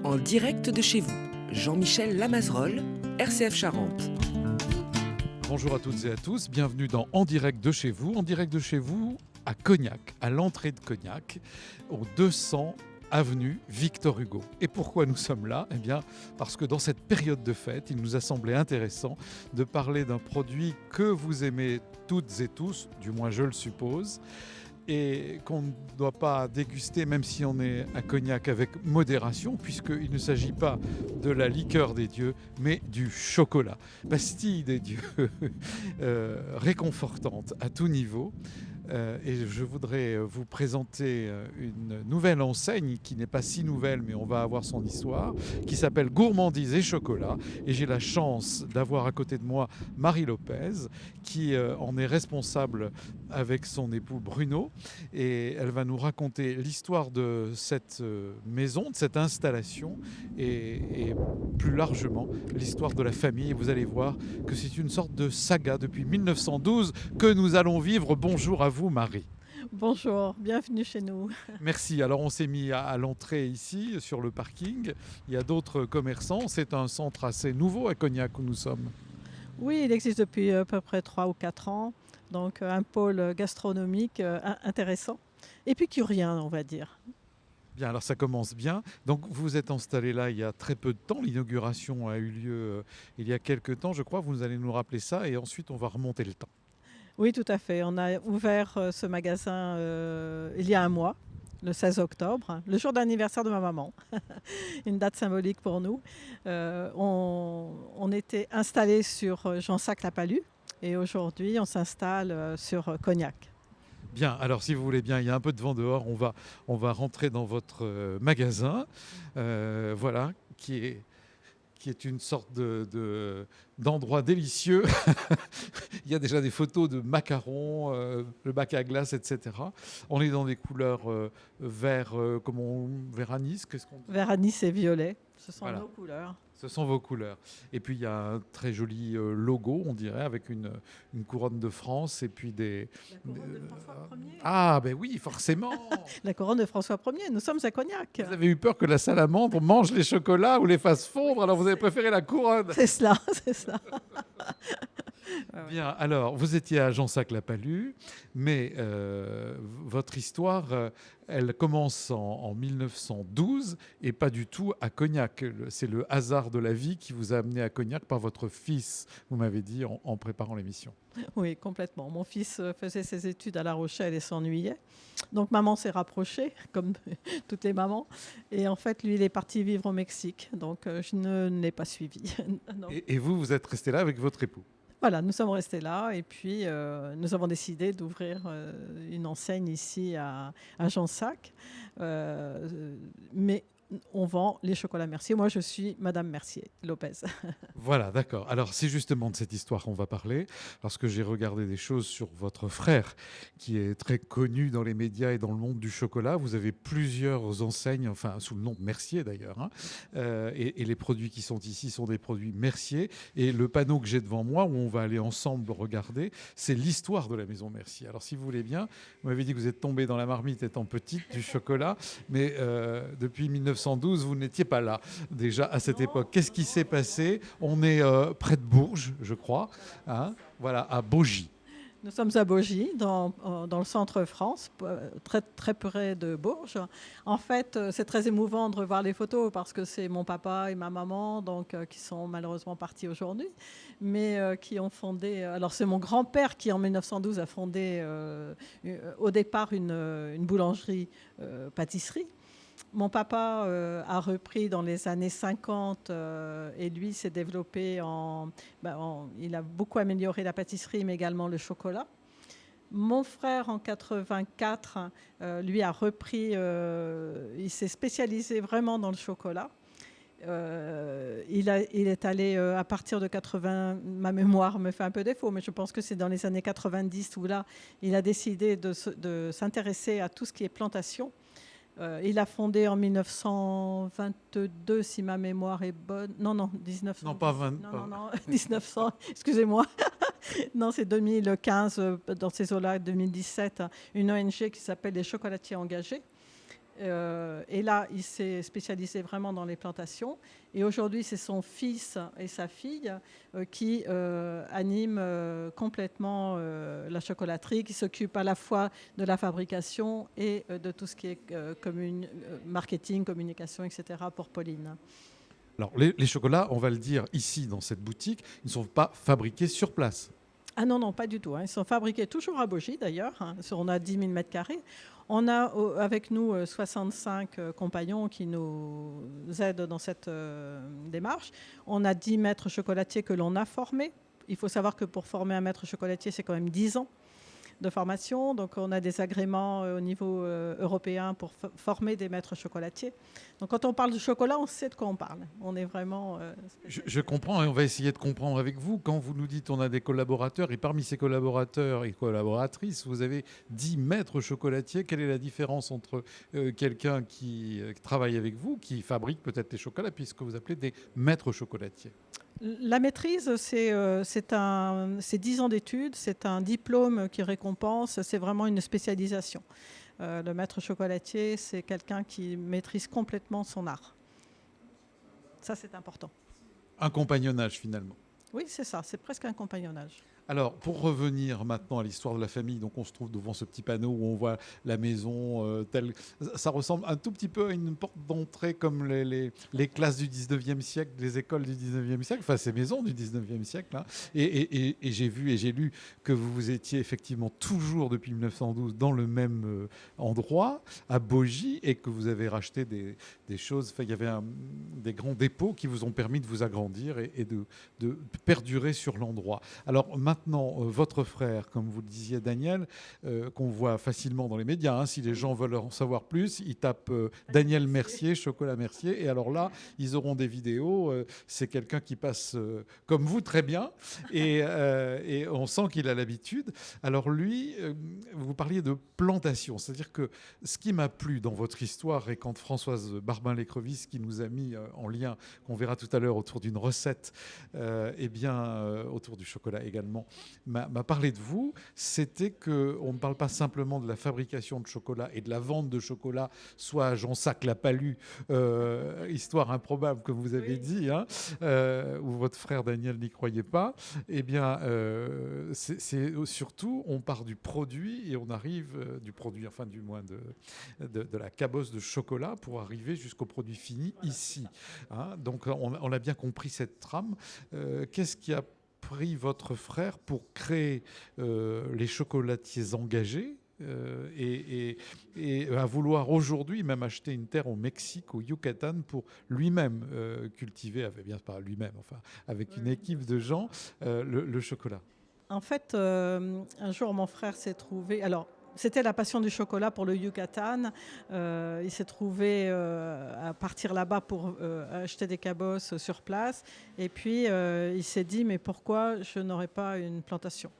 En direct de chez vous, Jean-Michel Lamazerolle, RCF Charente. Bonjour à toutes et à tous, bienvenue dans En direct de chez vous. En direct de chez vous à Cognac, à l'entrée de Cognac, au 200 avenue Victor Hugo. Et pourquoi nous sommes là ? Eh bien, parce que dans cette période de fête, il nous a semblé intéressant de parler d'un produit que vous aimez toutes et tous, du moins je le suppose, et qu'on ne doit pas déguster même si on est à Cognac avec modération, puisqu'il ne s'agit pas de la liqueur des dieux, mais du chocolat. Pastille des dieux, réconfortante à tout niveau. Et je voudrais vous présenter une nouvelle enseigne qui n'est pas si nouvelle, mais on va avoir son histoire, qui s'appelle Gourmandise et Chocolat. Et j'ai la chance d'avoir à côté de moi Marie Lopez, qui en est responsable avec son époux Bruno. Et elle va nous raconter l'histoire de cette maison, de cette installation, et plus largement l'histoire de la famille. Et vous allez voir que c'est une sorte de saga depuis 1912 que nous allons vivre. Bonjour à vous, Marie. Bonjour, bienvenue chez nous. Merci. Alors on s'est mis à l'entrée ici, sur le parking. Il y a d'autres commerçants. C'est un centre assez nouveau à Cognac où nous sommes. Oui, il existe depuis à peu près 3 ou 4 ans, donc un pôle gastronomique intéressant et puis curien, on va dire. Bien, alors ça commence bien. Donc vous vous êtes installé là il y a très peu de temps. L'inauguration a eu lieu il y a quelques temps, je crois. Vous allez nous rappeler ça et ensuite on va remonter le temps. Oui, tout à fait. On a ouvert ce magasin il y a un mois, le 16 octobre, le jour d'anniversaire de ma maman. Une date symbolique pour nous. On était installé sur Jansac-la-Palud et aujourd'hui on s'installe sur Cognac. Bien, alors si vous voulez bien, il y a un peu de vent dehors, on va rentrer dans votre magasin, voilà, qui est une sorte d'endroit délicieux. Il y a déjà des photos de macarons, le bac à glace, etc. On est dans des couleurs vert, vert anis, qu'est-ce qu'on dit ? Vert anis et violet, ce sont Voilà. nos couleurs. Ce sont vos couleurs. Et puis il y a un très joli logo, on dirait, avec une couronne de France et puis des... La couronne de François Ier. Ah ben oui, forcément. La couronne de François Ier, nous sommes à Cognac. Vous avez eu peur que la salamandre mange les chocolats ou les fasse fondre, alors vous avez préféré la couronne. C'est cela, c'est ça. Bien, alors vous étiez à Jansac-la-Palud, mais votre histoire, elle commence en 1912 et pas du tout à Cognac. C'est le hasard de la vie qui vous a amené à Cognac par votre fils, vous m'avez dit en préparant l'émission. Oui, complètement. Mon fils faisait ses études à La Rochelle et s'ennuyait. Donc maman s'est rapprochée, comme toutes les mamans. Et en fait, lui, il est parti vivre au Mexique. Donc je ne l'ai pas suivi. Non. Et vous, vous êtes resté là avec votre époux. Voilà, nous sommes restés là et puis nous avons décidé d'ouvrir une enseigne ici à Jansac. Mais on vend les chocolats Mercier. Moi, je suis Madame Mercier Lopez. Voilà, d'accord. Alors, c'est justement de cette histoire qu'on va parler, parce que j'ai regardé des choses sur votre frère, qui est très connu dans les médias et dans le monde du chocolat. Vous avez plusieurs enseignes, enfin, sous le nom de Mercier d'ailleurs, hein. Et les produits qui sont ici sont des produits Mercier. Et le panneau que j'ai devant moi, où on va aller ensemble regarder, c'est l'histoire de la maison Mercier. Alors, si vous voulez bien, vous m'avez dit que vous êtes tombé dans la marmite étant petite du chocolat, mais depuis 1912, vous n'étiez pas là déjà à cette époque. Qu'est-ce qui s'est passé ? On est près de Bourges, je crois, hein, voilà, à Baugy. Nous sommes à Baugy, dans le centre France, très, très près de Bourges. En fait, c'est très émouvant de revoir les photos parce que c'est mon papa et ma maman donc, qui sont malheureusement partis aujourd'hui, mais qui ont fondé... Alors, c'est mon grand-père qui, en 1912, a fondé au départ une boulangerie-pâtisserie. Mon papa a repris dans les années 50 et lui s'est développé il a beaucoup amélioré la pâtisserie mais également le chocolat. Mon frère en 84, lui a repris, il s'est spécialisé vraiment dans le chocolat. Il est allé à partir de 80, ma mémoire me fait un peu défaut, mais je pense que c'est dans les années 90 où là, il a décidé de s'intéresser à tout ce qui est plantation. Il a fondé en 1922, si ma mémoire est bonne. Non, 1900. Non, pas 20. Non, 1900, excusez-moi. Non, c'est 2015, dans ces eaux-là, 2017, une ONG qui s'appelle les Chocolatiers Engagés. Et là, il s'est spécialisé vraiment dans les plantations. Et aujourd'hui, c'est son fils et sa fille qui animent complètement la chocolaterie, qui s'occupent à la fois de la fabrication et de tout ce qui est marketing, communication, etc. pour Pauline. Alors, les chocolats, on va le dire ici dans cette boutique, ils ne sont pas fabriqués sur place. Ah non, non, pas du tout. Ils sont fabriqués toujours à Bogie, d'ailleurs. On a 10 000 mètres carrés. On a avec nous 65 compagnons qui nous aident dans cette démarche. On a 10 maîtres chocolatiers que l'on a formés. Il faut savoir que pour former un maître chocolatier, c'est quand même 10 ans de formation. Donc, on a des agréments au niveau européen pour former des maîtres chocolatiers. Donc, quand on parle de chocolat, on sait de quoi on parle. On est vraiment... Je comprends et on va essayer de comprendre avec vous. Quand vous nous dites on a des collaborateurs et parmi ces collaborateurs et collaboratrices, vous avez 10 maîtres chocolatiers. Quelle est la différence entre quelqu'un qui travaille avec vous, qui fabrique peut-être les chocolats, puisque vous appelez des maîtres chocolatiers? La maîtrise, c'est 10 ans d'études, c'est un diplôme qui récompense, c'est vraiment une spécialisation. Le maître chocolatier, c'est quelqu'un qui maîtrise complètement son art. Ça, c'est important. Un compagnonnage finalement. Oui, c'est ça, c'est presque un compagnonnage. Alors, pour revenir maintenant à l'histoire de la famille, donc on se trouve devant ce petit panneau où on voit la maison telle. Ça ressemble un tout petit peu à une porte d'entrée comme les classes du 19e siècle, les écoles du 19e siècle, enfin ces maisons du 19e siècle. Hein. Et j'ai vu et j'ai lu que vous étiez effectivement toujours depuis 1912 dans le même endroit, à Bogie, et que vous avez racheté des choses. Enfin, il y avait des grands dépôts qui vous ont permis de vous agrandir et de perdurer sur l'endroit. Alors maintenant, votre frère, comme vous le disiez Daniel, qu'on voit facilement dans les médias, hein, si les gens veulent en savoir plus, ils tapent Daniel Mercier, Chocolat Mercier, et alors là, ils auront des vidéos. C'est quelqu'un qui passe comme vous très bien, et on sent qu'il a l'habitude. Alors lui, vous parliez de plantation, c'est-à-dire que ce qui m'a plu dans votre histoire, et quand Françoise Barbin-Lécrevis, qui nous a mis en lien, qu'on verra tout à l'heure autour d'une recette, autour du chocolat également, m'a parlé de vous, c'était qu'on ne parle pas simplement de la fabrication de chocolat et de la vente de chocolat, soit à Jonsac-la-Palud, histoire improbable comme vous avez dit, hein, où votre frère Daniel n'y croyait pas. Eh bien, c'est surtout, on part du produit et on arrive du produit, enfin du moins de la cabosse de chocolat pour arriver jusqu'au produit fini ici. Hein. Donc, on a bien compris cette trame. Qu'est-ce qui a pris votre frère pour créer les chocolatiers engagés et à vouloir aujourd'hui même acheter une terre au Mexique, au Yucatan, pour lui-même cultiver, bien pas lui-même, enfin avec une équipe de gens, le chocolat? En fait, un jour, mon frère s'est trouvé... Alors, c'était la passion du chocolat pour le Yucatan. Il s'est trouvé à partir là-bas pour acheter des cabosses sur place. Et puis, il s'est dit, mais pourquoi je n'aurais pas une plantation ?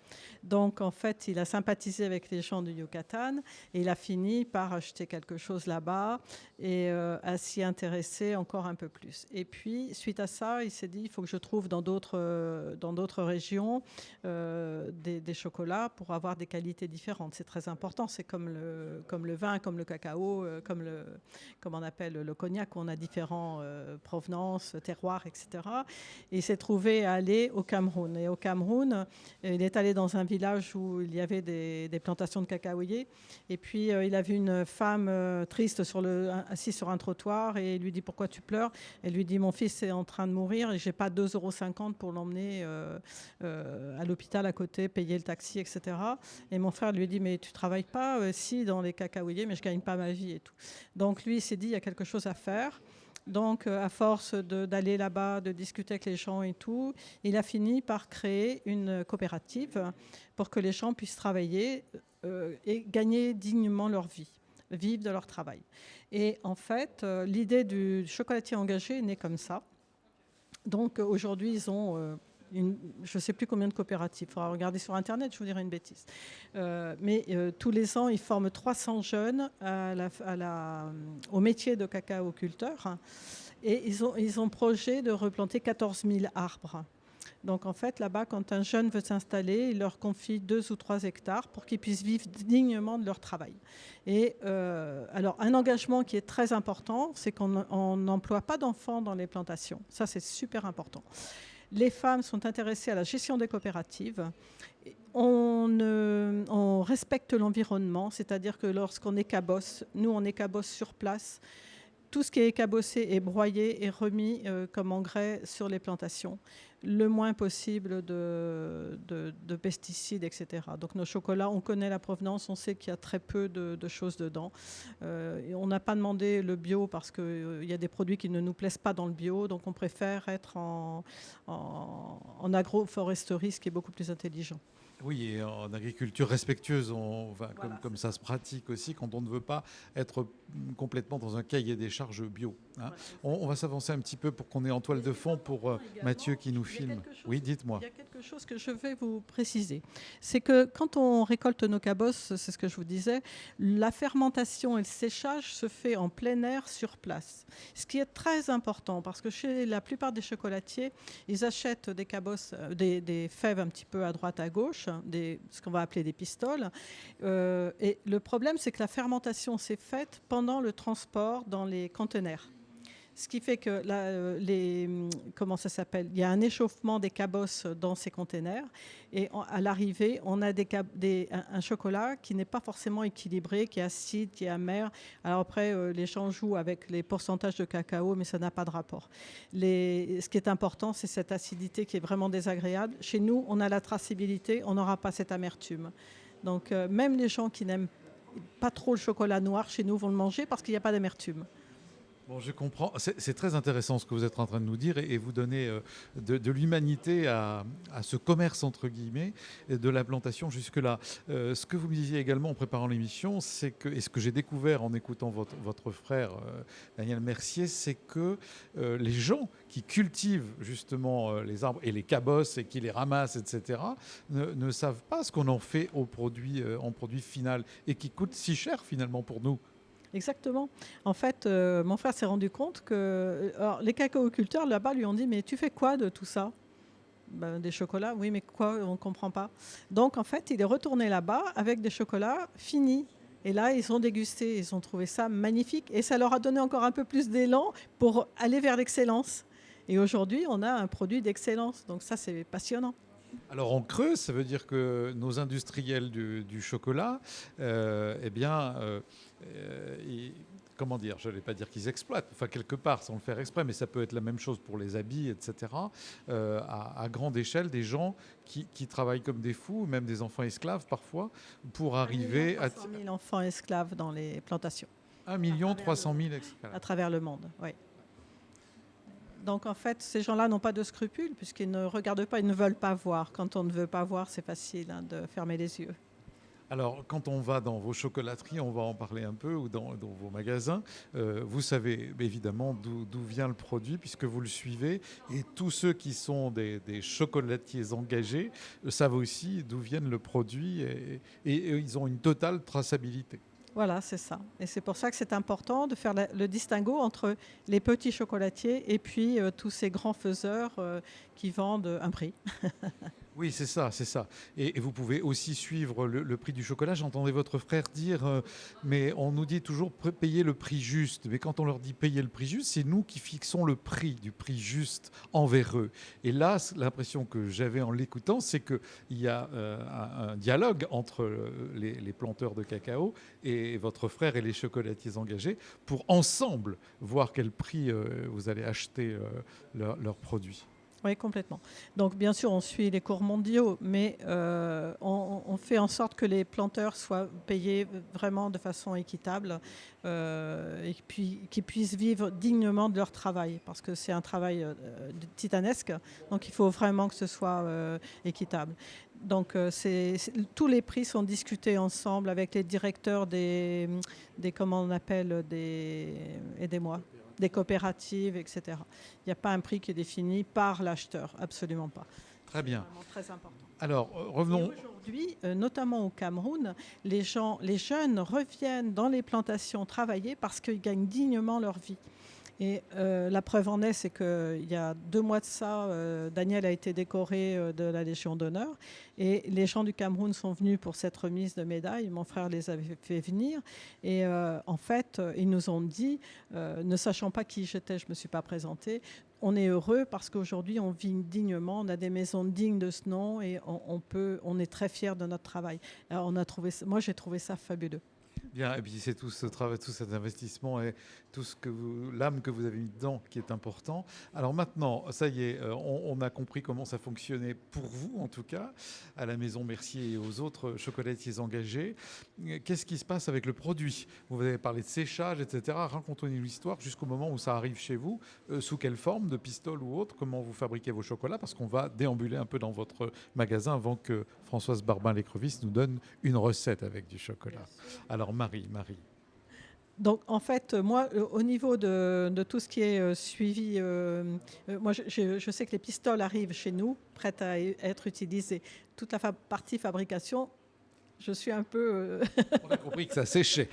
Donc, en fait, il a sympathisé avec les gens du Yucatan et il a fini par acheter quelque chose là-bas et à s'y intéresser encore un peu plus. Et puis, suite à ça, il s'est dit, il faut que je trouve dans d'autres régions des chocolats pour avoir des qualités différentes. C'est très important. C'est comme le vin, comme le cacao, comme on appelle le cognac. On a différentes provenances, terroirs, etc. Et il s'est trouvé à aller au Cameroun. Et au Cameroun, il est allé dans un village où il y avait des plantations de cacaoyers. Et puis, il a vu une femme triste assise sur un trottoir et il lui dit « Pourquoi tu pleures ?» Elle lui dit « Mon fils est en train de mourir et je n'ai pas 2,50 € pour l'emmener à l'hôpital à côté, payer le taxi, etc. » Et mon frère lui dit « Mais tu ne travailles pas si dans les cacaoyers, mais je ne gagne pas ma vie et tout. » Donc, lui, il s'est dit « Il y a quelque chose à faire. » Donc, à force d'aller là-bas, de discuter avec les gens et tout, il a fini par créer une coopérative pour que les gens puissent travailler et gagner dignement leur vie, vivre de leur travail. Et en fait, l'idée du chocolatier engagé est née comme ça. Donc, aujourd'hui, ils ont... je ne sais plus combien de coopératives, il faudra regarder sur Internet, je vous dirai une bêtise. Mais tous les ans, ils forment 300 jeunes au métier de cacao-culteur et ils ont projet de replanter 14 000 arbres. Donc en fait, là-bas, quand un jeune veut s'installer, il leur confie 2 ou 3 hectares pour qu'ils puissent vivre dignement de leur travail. Et alors, un engagement qui est très important, c'est qu'on n'emploie pas d'enfants dans les plantations. Ça, c'est super important. Les femmes sont intéressées à la gestion des coopératives. On respecte l'environnement, c'est-à-dire que lorsqu'on écabosse, nous on écabosse sur place, tout ce qui est écabossé est broyé et remis comme engrais sur les plantations. Le moins possible de pesticides, etc. Donc nos chocolats, on connaît la provenance, on sait qu'il y a très peu de choses dedans. Et on n'a pas demandé le bio parce qu'il y a des produits qui ne nous plaisent pas dans le bio, donc on préfère être en agroforesterie, ce qui est beaucoup plus intelligent. Oui, et en agriculture respectueuse, Voilà, comme ça se pratique aussi, quand on ne veut pas être complètement dans un cahier des charges bio. Hein. Voilà. On va s'avancer un petit peu pour qu'on ait en toile de fond pour Mathieu qui nous filme. Oui, dites-moi. Il y a quelque chose que je vais vous préciser. C'est que quand on récolte nos cabosses, c'est ce que je vous disais, la fermentation et le séchage se fait en plein air sur place. Ce qui est très important parce que chez la plupart des chocolatiers, ils achètent des cabosses, des fèves un petit peu à droite, à gauche, ce qu'on va appeler des pistoles. Et le problème, c'est que la fermentation s'est faite pendant le transport dans les conteneurs. Ce qui fait que comment ça s'appelle ? Il y a un échauffement des cabosses dans ces containers et à l'arrivée, on a un chocolat qui n'est pas forcément équilibré, qui est acide, qui est amer. Alors après, les gens jouent avec les pourcentages de cacao, mais ça n'a pas de rapport. Ce qui est important, c'est cette acidité qui est vraiment désagréable. Chez nous, on a la traçabilité, on n'aura pas cette amertume. Donc même les gens qui n'aiment pas trop le chocolat noir, chez nous, vont le manger parce qu'il n'y a pas d'amertume. Bon, je comprends. C'est très intéressant ce que vous êtes en train de nous dire et vous donnez de l'humanité à ce commerce, entre guillemets, de la plantation jusque-là. Ce que vous me disiez également en préparant l'émission, c'est que, et ce que j'ai découvert en écoutant votre frère Daniel Mercier, c'est que les gens qui cultivent justement les arbres et les cabosses et qui les ramassent, etc., ne savent pas ce qu'on en fait en produit final et qui coûte si cher finalement pour nous. Exactement. En fait, mon frère s'est rendu compte que alors, les cacaoculteurs là-bas lui ont dit mais tu fais quoi de tout ça ? Ben, des chocolats, oui, mais quoi ? On ne comprend pas. Donc en fait, il est retourné là-bas avec des chocolats finis. Et là, ils ont dégusté, ils ont trouvé ça magnifique et ça leur a donné encore un peu plus d'élan pour aller vers l'excellence. Et aujourd'hui, on a un produit d'excellence. Donc ça, c'est passionnant. Alors en creux, ça veut dire que nos industriels du chocolat, eh bien, comment dire, je ne vais pas dire qu'ils exploitent, enfin quelque part sans le faire exprès, mais ça peut être la même chose pour les habits, etc., à grande échelle, des gens qui travaillent comme des fous, même des enfants esclaves parfois, pour arriver 1 300 000 enfants esclaves dans les plantations. 1 300 000 esclaves. À travers le monde, oui. Donc en fait, ces gens-là n'ont pas de scrupules puisqu'ils ne regardent pas, ils ne veulent pas voir. Quand on ne veut pas voir, c'est facile de fermer les yeux. Alors, quand on va dans vos chocolateries, on va en parler un peu, ou dans vos magasins, vous savez évidemment d'où vient le produit, puisque vous le suivez, et tous ceux qui sont des chocolatiers engagés savent aussi d'où vient le produit, et ils ont une totale traçabilité. Voilà, c'est ça. Et c'est pour ça que c'est important de faire le distinguo entre les petits chocolatiers et puis tous ces grands faiseurs qui vendent un prix. Oui, c'est ça, c'est ça. Et vous pouvez aussi suivre le prix du chocolat. J'entendais votre frère dire, mais on nous dit toujours payer le prix juste. Mais quand on leur dit payer le prix juste, c'est nous qui fixons le prix du prix juste envers eux. Et là, l'impression que j'avais en l'écoutant, c'est qu'il y a un dialogue entre les planteurs de cacao et votre frère et les chocolatiers engagés pour ensemble voir quel prix vous allez acheter leurs produits. Oui, complètement. Donc, bien sûr, on suit les cours mondiaux, mais on fait en sorte que les planteurs soient payés vraiment de façon équitable et puis qu'ils puissent vivre dignement de leur travail, parce que c'est un travail titanesque, donc il faut vraiment que ce soit équitable. Donc, tous les prix sont discutés ensemble avec les directeurs des comment on appelle, aidez-moi, des coopératives, etc. Il n'y a pas un prix qui est défini par l'acheteur, absolument pas. Très bien. C'est vraiment très important. Alors, revenons. Et aujourd'hui, notamment au Cameroun, les jeunes reviennent dans les plantations travailler parce qu'ils gagnent dignement leur vie. Et la preuve en est, c'est qu'il y a 2 mois de ça, Daniel a été décoré de la Légion d'honneur. Et les gens du Cameroun sont venus pour cette remise de médailles. Mon frère les avait fait venir. Et en fait, ils nous ont dit, ne sachant pas qui j'étais, je ne me suis pas présentée, on est heureux parce qu'aujourd'hui, on vit dignement, on a des maisons dignes de ce nom et on est très fiers de notre travail. Alors, moi, j'ai trouvé ça fabuleux. Bien, et puis c'est tout ce travail, tout cet investissement et tout l'âme que vous avez mis dedans qui est important. Alors maintenant, ça y est, on a compris comment ça fonctionnait pour vous, en tout cas, à la Maison Mercier et aux autres chocolatiers engagés. Qu'est-ce qui se passe avec le produit? Vous avez parlé de séchage, etc. Racontez-nous l'histoire jusqu'au moment où ça arrive chez vous. Sous quelle forme, de pistoles ou autre? Comment vous fabriquez vos chocolats? Parce qu'on va déambuler un peu dans votre magasin avant que Françoise Barbin-Lécrevisse nous donne une recette avec du chocolat. Alors Marie. Donc, en fait, moi, au niveau de tout ce qui est suivi, moi, je sais que les pistoles arrivent chez nous, prêtes à être utilisées. Toute la partie fabrication, je suis un peu... On a compris que ça séchait.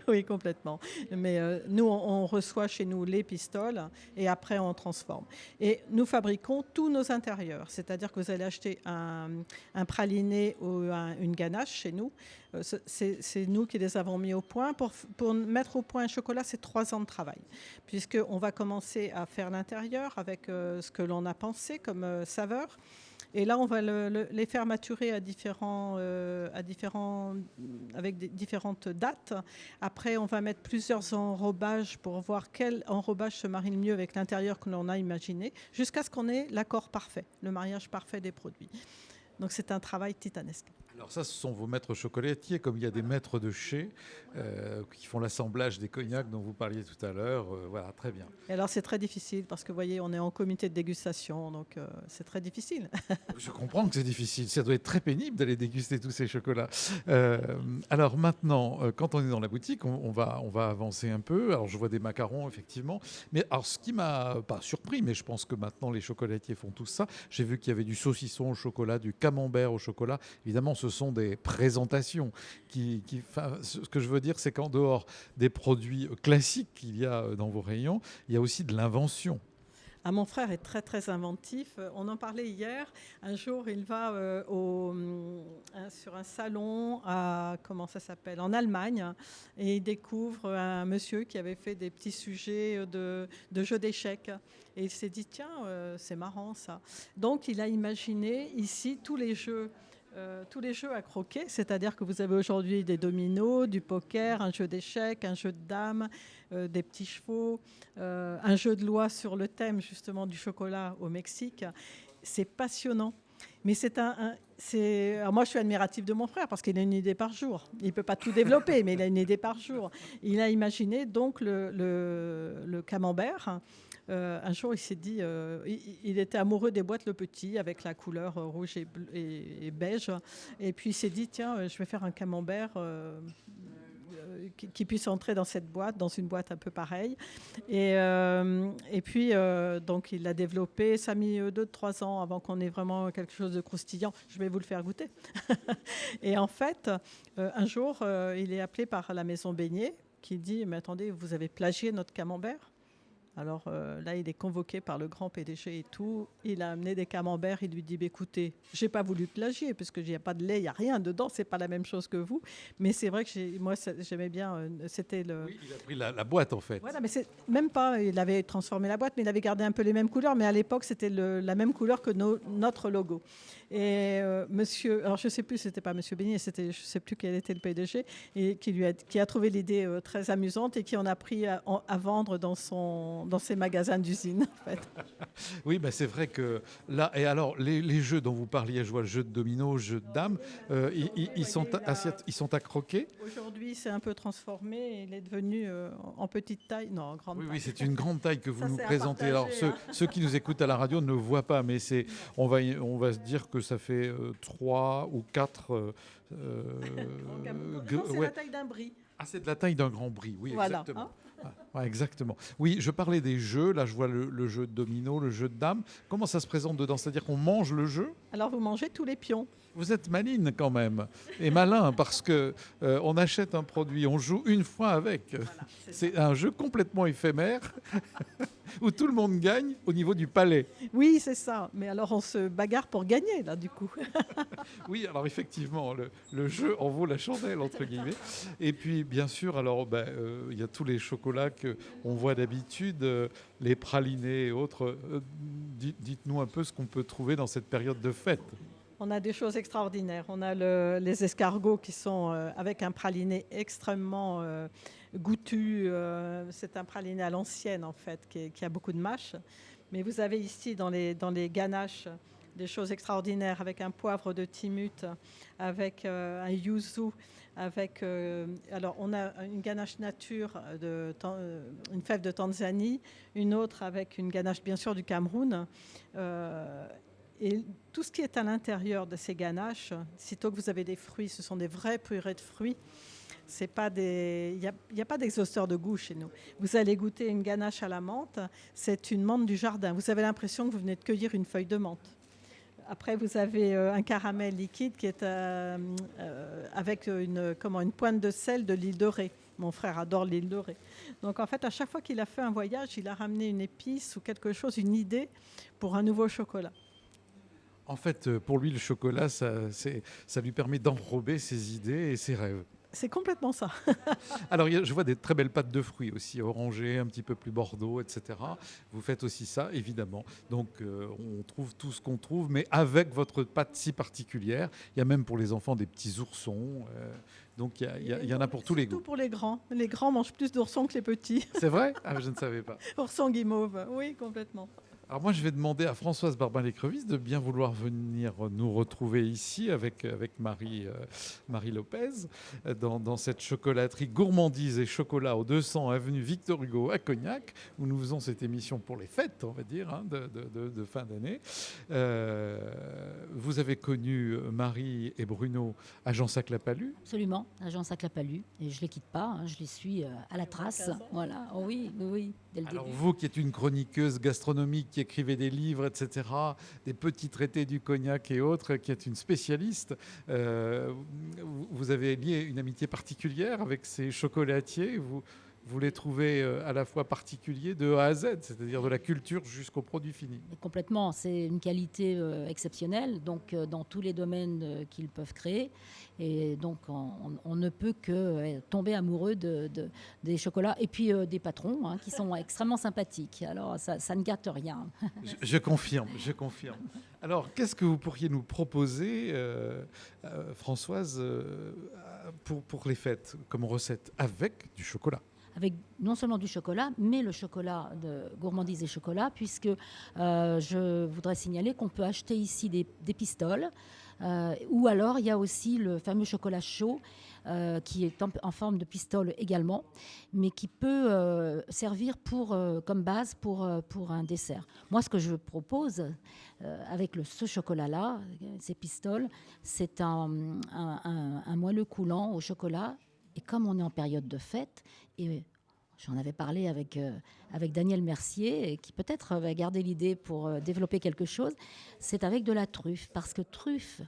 Oui, complètement. Mais nous, on reçoit chez nous les pistoles et après, on transforme. Et nous fabriquons tous nos intérieurs. C'est-à-dire que vous allez acheter un praliné ou une ganache chez nous. C'est nous qui les avons mis au point. Pour mettre au point un chocolat, c'est 3 ans de travail. Puisqu'on va commencer à faire l'intérieur avec ce que l'on a pensé comme saveur. Et là, on va les faire maturer avec différentes dates. Après, on va mettre plusieurs enrobages pour voir quel enrobage se marie le mieux avec l'intérieur que l'on a imaginé, jusqu'à ce qu'on ait l'accord parfait, le mariage parfait des produits. Donc, c'est un travail titanesque. Alors ça, ce sont vos maîtres chocolatiers, comme il y a des maîtres de chez qui font l'assemblage des cognacs dont vous parliez tout à l'heure. Voilà, très bien. Et alors, c'est très difficile parce que, vous voyez, on est en comité de dégustation, donc c'est très difficile. Je comprends que c'est difficile. Ça doit être très pénible d'aller déguster tous ces chocolats. Alors maintenant, quand on est dans la boutique, on va avancer un peu. Alors je vois des macarons, effectivement. Mais alors, ce qui m'a pas surpris, mais je pense que maintenant les chocolatiers font tout ça. J'ai vu qu'il y avait du saucisson au chocolat, du camembert au chocolat. Évidemment, ce sont des présentations ce que je veux dire, c'est qu'en dehors des produits classiques qu'il y a dans vos rayons, il y a aussi de l'invention. Ah, mon frère est très très inventif. On en parlait hier. Un jour, il va sur un salon en Allemagne, et il découvre un monsieur qui avait fait des petits sujets de jeux d'échecs. Et il s'est dit, tiens, c'est marrant ça. Donc, il a imaginé ici tous les jeux à croquer, c'est-à-dire que vous avez aujourd'hui des dominos, du poker, un jeu d'échecs, un jeu de dames, des petits chevaux, un jeu de loi sur le thème justement du chocolat au Mexique. C'est passionnant. Mais alors moi, je suis admirative de mon frère parce qu'il a une idée par jour. Il ne peut pas tout développer, mais il a une idée par jour. Il a imaginé donc le camembert. Un jour, il s'est dit, il était amoureux des boîtes Le Petit avec la couleur rouge et beige. Et puis il s'est dit, tiens, je vais faire un camembert qui puisse entrer dans cette boîte, dans une boîte un peu pareille. Et puis, donc, il l'a développé. Ça a mis 2-3 ans avant qu'on ait vraiment quelque chose de croustillant. Je vais vous le faire goûter. Et en fait, un jour, il est appelé par la maison Beignet qui dit, mais attendez, vous avez plagié notre camembert? Alors là, il est convoqué par le grand PDG et tout. Il a amené des camemberts. Il lui dit, écoutez, j'ai pas voulu plagier parce qu'il n'y a pas de lait, il n'y a rien dedans. C'est pas la même chose que vous. Mais c'est vrai que moi, j'aimais bien. C'était le. Oui, il a pris la boîte en fait. Voilà, mais c'est même pas. Il avait transformé la boîte, mais il avait gardé un peu les mêmes couleurs. Mais à l'époque, c'était la même couleur que notre logo. Et monsieur, alors je sais plus, c'était pas monsieur Beignet, je sais plus quel était le PDG, et qui a trouvé l'idée très amusante et qui en a pris à vendre dans ses magasins d'usine. En fait. Oui, bah c'est vrai que là, et alors les jeux dont vous parliez, je vois le jeu de domino, jeu de dames, ils sont à croquer. Aujourd'hui, c'est un peu transformé, il est devenu en petite taille, non, en grande taille. Oui, c'est une grande taille que vous Ça, nous c'est à présentez. partager, Alors ceux qui nous écoutent à la radio ne le voient pas, mais on va se dire que ça fait 3 ou 4. C'est la taille d'un brie. Ah, c'est de la taille d'un grand brie, oui, Voilà, exactement. hein. Ouais, exactement. Oui, je parlais des jeux. Là, je vois le jeu de domino, le jeu de dames. Comment ça se présente dedans? C'est-à-dire qu'on mange le jeu? Alors vous mangez tous les pions. Vous êtes maline quand même et malin parce que on achète un produit, on joue une fois avec. C'est un jeu complètement éphémère où tout le monde gagne au niveau du palais. Oui, c'est ça. Mais alors on se bagarre pour gagner, là, du coup. Oui, alors effectivement, le jeu en vaut la chandelle, entre guillemets. Et puis, bien sûr, alors, il y a tous les chocolats qu'on voit d'habitude, les pralinés et autres. Dites-nous un peu ce qu'on peut trouver dans cette période de fête. On a des choses extraordinaires. On a les escargots qui sont avec un praliné extrêmement goûtu. C'est un praliné à l'ancienne, en fait, qui a beaucoup de mâche. Mais vous avez ici, dans les ganaches, des choses extraordinaires avec un poivre de Timut, avec un yuzu, avec... alors, on a une ganache nature, une fève de Tanzanie, une autre avec une ganache, bien sûr, du Cameroun. Et tout ce qui est à l'intérieur de ces ganaches, sitôt que vous avez des fruits, ce sont des vrais purées de fruits. Il n'y a pas d'exhausteur de goût chez nous. Vous allez goûter une ganache à la menthe, c'est une menthe du jardin. Vous avez l'impression que vous venez de cueillir une feuille de menthe. Après, vous avez un caramel liquide qui est avec une pointe de sel de l'île de Ré. Mon frère adore l'île de Ré. Donc en fait, à chaque fois qu'il a fait un voyage, il a ramené une épice ou quelque chose, une idée pour un nouveau chocolat. En fait, pour lui, le chocolat, ça lui permet d'enrober ses idées et ses rêves. C'est complètement ça. Alors, je vois des très belles pâtes de fruits aussi, orangées, un petit peu plus Bordeaux, etc. Vous faites aussi ça, évidemment. Donc, on trouve tout ce qu'on trouve, mais avec votre pâte si particulière. Il y a même pour les enfants des petits oursons. Donc, il y en a pour tous les goûts. Surtout pour les grands. Les grands mangent plus d'oursons que les petits. C'est vrai? Ah, je ne savais pas. Oursons guimauve, oui, complètement. Alors moi, je vais demander à Françoise Barbin-Lécrevisse de bien vouloir venir nous retrouver ici avec Marie Lopez dans cette chocolaterie Gourmandise et Chocolat au 200 avenue Victor Hugo à Cognac, où nous faisons cette émission pour les fêtes, on va dire, hein, de fin d'année. Vous avez connu Marie et Bruno à Jean-Sac-la-Palu. Absolument, à Jean-Sac-la-Palu. Et je ne les quitte pas, hein, je les suis à la trace. Voilà, oh oui, dès le Alors début. vous qui êtes une chroniqueuse gastronomique, qui écrivez des livres, etc., des petits traités du cognac et autres, qui êtes une spécialiste, vous avez lié une amitié particulière avec ces chocolatiers. Vous les trouvez à la fois particuliers de A à Z, c'est-à-dire de la culture jusqu'au produit fini. Complètement, c'est une qualité exceptionnelle, donc dans tous les domaines qu'ils peuvent créer. Et donc on ne peut que tomber amoureux des chocolats et puis des patrons hein, qui sont extrêmement sympathiques. Alors ça ne gâte rien. Je confirme, je confirme. Alors qu'est-ce que vous pourriez nous proposer, Françoise, pour les fêtes comme recette avec du chocolat? Avec non seulement du chocolat, mais le chocolat de Gourmandise et Chocolat, puisque je voudrais signaler qu'on peut acheter ici des pistoles, ou alors il y a aussi le fameux chocolat chaud, qui est en forme de pistole également, mais qui peut servir comme base pour un dessert. Moi, ce que je propose avec ce chocolat-là, ces pistoles, c'est un moelleux coulant au chocolat. Et comme on est en période de fête, et j'en avais parlé avec Daniel Mercier, qui peut-être va garder l'idée pour développer quelque chose, c'est avec de la truffe, parce que truffe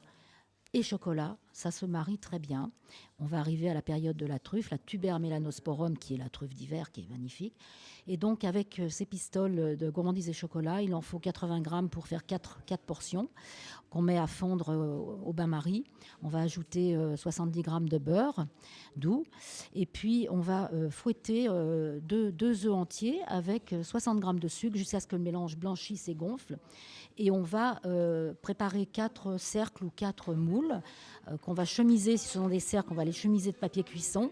et chocolat, ça se marie très bien. On va arriver à la période de la truffe, la Tuber melanosporum, qui est la truffe d'hiver, qui est magnifique. Et donc, avec ces pistoles de Gourmandise et Chocolat, il en faut 80 grammes pour faire 4 portions qu'on met à fondre au bain-marie. On va ajouter 70 grammes de beurre doux. Et puis, on va fouetter 2 œufs entiers avec 60 grammes de sucre jusqu'à ce que le mélange blanchisse et gonfle. Et on va préparer 4 cercles ou 4 moules qu'on va chemiser. Si ce sont des cercles, on va les chemiser de papier cuisson,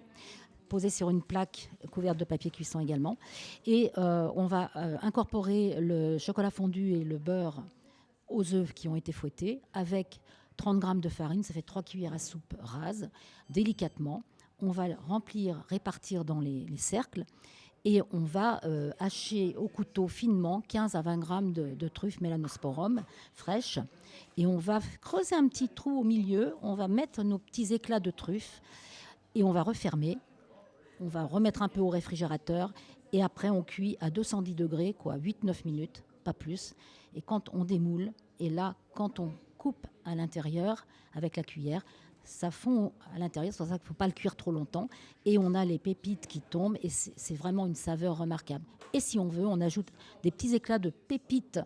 posés sur une plaque couverte de papier cuisson également. Et on va incorporer le chocolat fondu et le beurre aux œufs qui ont été fouettés avec 30 grammes de farine. Ça fait 3 cuillères à soupe rases, délicatement. On va répartir dans les cercles. Et on va hacher au couteau finement 15 à 20 grammes de truffe melanosporum fraîche. Et on va creuser un petit trou au milieu. On va mettre nos petits éclats de truffe et on va refermer. on va remettre un peu au réfrigérateur et après on cuit à 210 degrés, 8-9 minutes, pas plus. Et quand on démoule, et là, quand on coupe à l'intérieur avec la cuillère, ça fond à l'intérieur, c'est pour ça qu'il ne faut pas le cuire trop longtemps. Et on a les pépites qui tombent et c'est vraiment une saveur remarquable. Et si on veut, on ajoute des petits éclats de pépites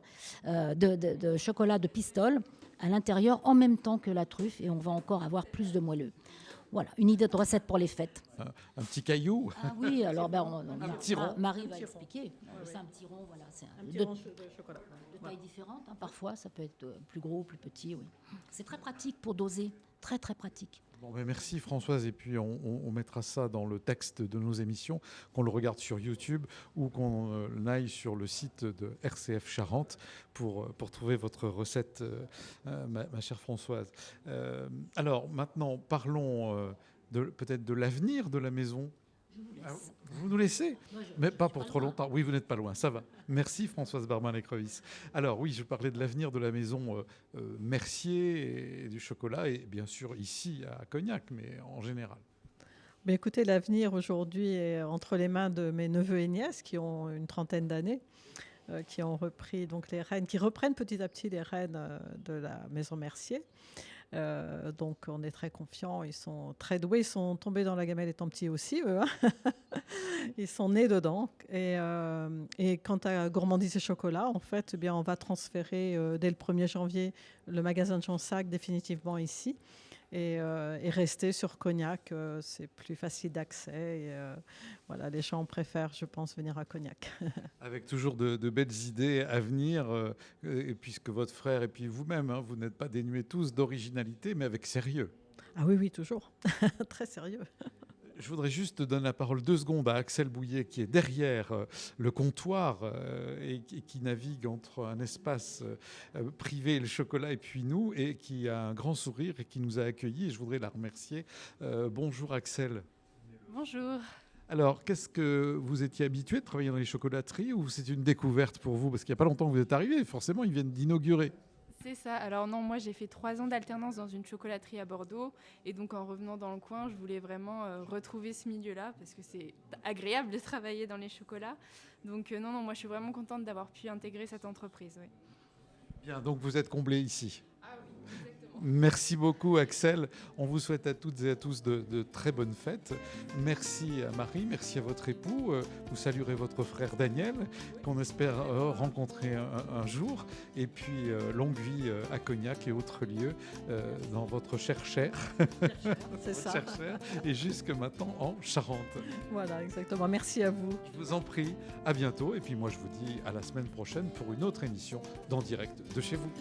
de chocolat de pistole à l'intérieur en même temps que la truffe et on va encore avoir plus de moelleux. Voilà, une idée de recette pour les fêtes. Un petit caillou. Ah oui, alors petit rond. Marie va expliquer. C'est un petit rond, voilà. C'est Un petit rond de chocolat. de taille différente. Parfois, ça peut être plus gros, plus petit. Oui. C'est très pratique pour doser. Très, très pratique. Bon, ben merci Françoise, et puis on mettra ça dans le texte de nos émissions, qu'on le regarde sur YouTube ou qu'on aille sur le site de RCF Charente pour trouver votre recette, ma chère Françoise. Alors maintenant, parlons peut-être de l'avenir de la maison. Vous nous laissez? Mais pas pour trop longtemps. Oui, vous n'êtes pas loin, ça va. Merci Françoise Barman-Lécrevisse. Alors oui, je parlais de l'avenir de la maison Mercier et du chocolat, et bien sûr ici à Cognac, mais en général. Mais écoutez, l'avenir aujourd'hui est entre les mains de mes neveux et nièces qui ont une trentaine d'années, qui ont repris donc les rênes, qui reprennent petit à petit les rênes de la maison Mercier. Donc on est très confiants, ils sont très doués, ils sont tombés dans la gamelle étant petits aussi, eux, hein. Ils sont nés dedans. Et quant à Gourmandise et Chocolat, en fait, eh bien, on va transférer dès le 1er janvier le magasin de Jonsac définitivement ici et rester sur Cognac. C'est plus facile d'accès. Et, voilà, les gens préfèrent, je pense, venir à Cognac. Avec toujours de belles idées à venir, et puisque votre frère et puis vous-même, hein, vous n'êtes pas dénués tous d'originalité, mais avec sérieux. Ah oui, oui, toujours. Très sérieux. Je voudrais juste donner la parole 2 secondes à Axel Bouillet, qui est derrière le comptoir et qui navigue entre un espace privé, le chocolat, et puis nous, et qui a un grand sourire et qui nous a accueillis. Et je voudrais la remercier. Bonjour Axel. Bonjour. Alors, qu'est-ce que vous étiez habitué de travailler dans les chocolateries, ou c'est une découverte pour vous? Parce qu'il n'y a pas longtemps que vous êtes arrivé, forcément, ils viennent d'inaugurer. C'est ça. Alors non, moi j'ai fait 3 ans d'alternance dans une chocolaterie à Bordeaux. Et donc en revenant dans le coin, je voulais vraiment retrouver ce milieu-là parce que c'est agréable de travailler dans les chocolats. Donc non, moi je suis vraiment contente d'avoir pu intégrer cette entreprise. Oui. Bien, donc vous êtes comblé ici. Ah oui, exactement. Merci beaucoup Axel. On vous souhaite à toutes et à tous de très bonnes fêtes. Merci à Marie, merci à votre époux. Vous saluerez votre frère Daniel, qu'on espère rencontrer un jour. Et puis longue vie à Cognac et autres lieux dans votre chair. C'est ça. Et jusque maintenant en Charente. Voilà, exactement. Merci à vous. Je vous en prie, à bientôt. Et puis moi je vous dis à la semaine prochaine pour une autre émission d'En Direct de chez vous.